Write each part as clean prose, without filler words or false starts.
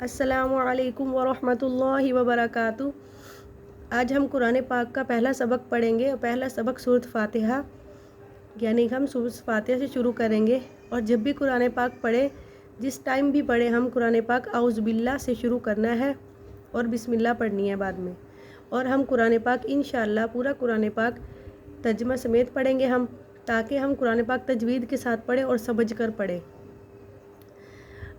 السلام علیکم ورحمۃ اللہ وبرکاتہ۔ آج ہم قرآن پاک کا پہلا سبق پڑھیں گے اور پہلا سبق سورۃ فاتحہ، یعنی ہم سورۃ فاتحہ سے شروع کریں گے۔ اور جب بھی قرآن پاک پڑھے، جس ٹائم بھی پڑھے، ہم قرآن پاک اعوذ باللہ سے شروع کرنا ہے اور بسم اللہ پڑھنی ہے بعد میں۔ اور ہم قرآن پاک انشاءاللہ پورا قرآن پاک ترجمہ سمیت پڑھیں گے تاکہ ہم قرآن پاک تجوید کے ساتھ پڑھیں اور سمجھ کر پڑھیں۔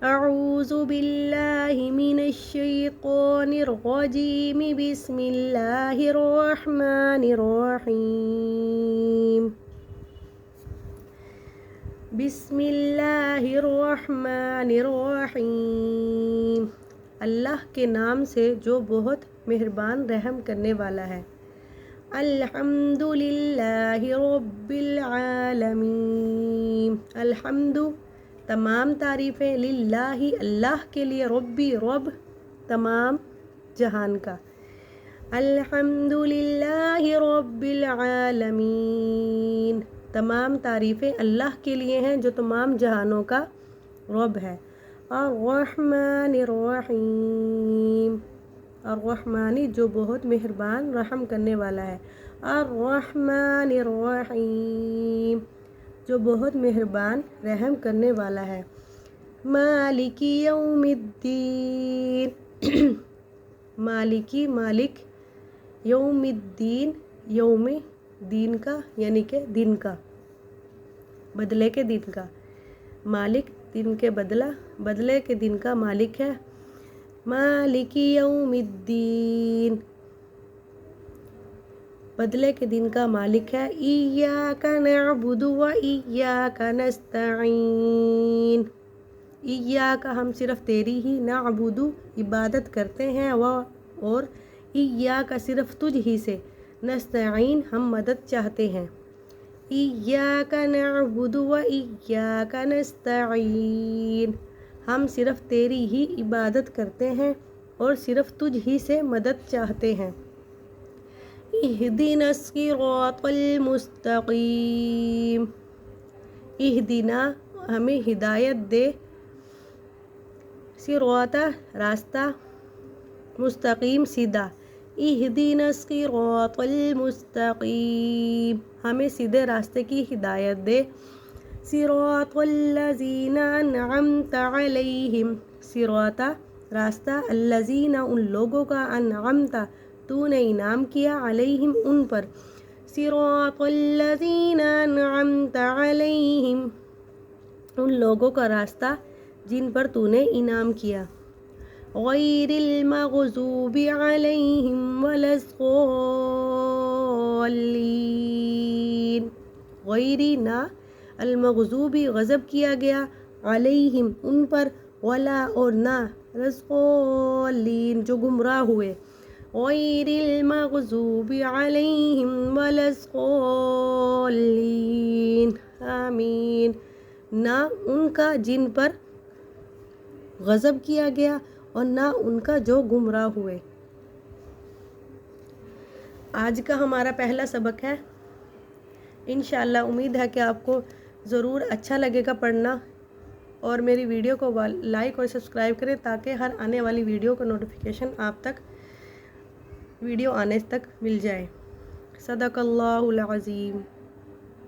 اعوذ باللہ من الشیطان الرجیم، بسم اللہ الرحمن الرحیم، بسم اللہ الرحمن الرحیم، اللہ کے نام سے جو بہت مہربان رحم کرنے والا ہے۔ الحمد للہ رب العالمین، الحمد تمام تعریفیں، للہ اللہ کے لیے، رب تمام جہان کا، الحمد للہ رب العالمین تمام تعریفیں اللہ کے لیے ہیں جو تمام جہانوں کا رب ہے۔ الرحمن الرحیم، الرحمانی جو بہت مہربان رحم کرنے والا ہے، الرحمن الرحیم جو بہت مہربان رحم کرنے والا ہے۔ مالک یوم الدین، مالکی مالک، یوم الدین یوم دین کا یعنی کہ دن کا، بدلے کے دن کا، مالک دن کے بدلے کے دن کا مالک ہے۔ مالک یوم الدین بدلے کے دن کا مالک ہے۔ ایاک نعبد و ایاک نستعین، ایاک ہم صرف تیری ہی، نعبد عبادت کرتے ہیں، اور ایاک صرف تجھ ہی سے، نستعین ہم مدد چاہتے ہیں۔ ایاک نعبد و ایاک نستعین ہم صرف تیری ہی عبادت کرتے ہیں اور صرف تجھ ہی سے مدد چاہتے ہیں۔ اہدنا الصراط المستقیم، اہدنا ہمیں ہدایت دے، صراط راستہ، مستقیم سیدھا، اہدنا الصراط المستقیم ہمیں سیدھے راستے کی ہدایت دے۔ صراط الذین انعمت علیہم، صراط راستہ، الذین ان لوگوں کا، انعمت تو نے انعام کیا، علیہم ان پر، صراط الذین انعمت علیہم ان لوگوں کا راستہ جن پر تو نے انعام کیا۔ غیر المغضوب علیہم ولا الضالین، غیری نہ، المغضوب غضب کیا گیا، علیہم ان پر، ولا اور نہ، الضالین جو گمراہ ہوئے۔ غیر المغضوب علیہم ولا الضالین، آمین، نہ ان کا جن پر غضب کیا گیا اور نہ ان کا جو گمراہ ہوئے۔ آج کا ہمارا پہلا سبق ہے، انشاءاللہ امید ہے کہ آپ کو ضرور اچھا لگے گا پڑھنا، اور میری ویڈیو کو لائک اور سبسکرائب کریں تاکہ ہر آنے والی ویڈیو کا نوٹیفیکیشن آپ تک، ویڈیو آنے تک مل جائے۔ صدق اللہ العظیم۔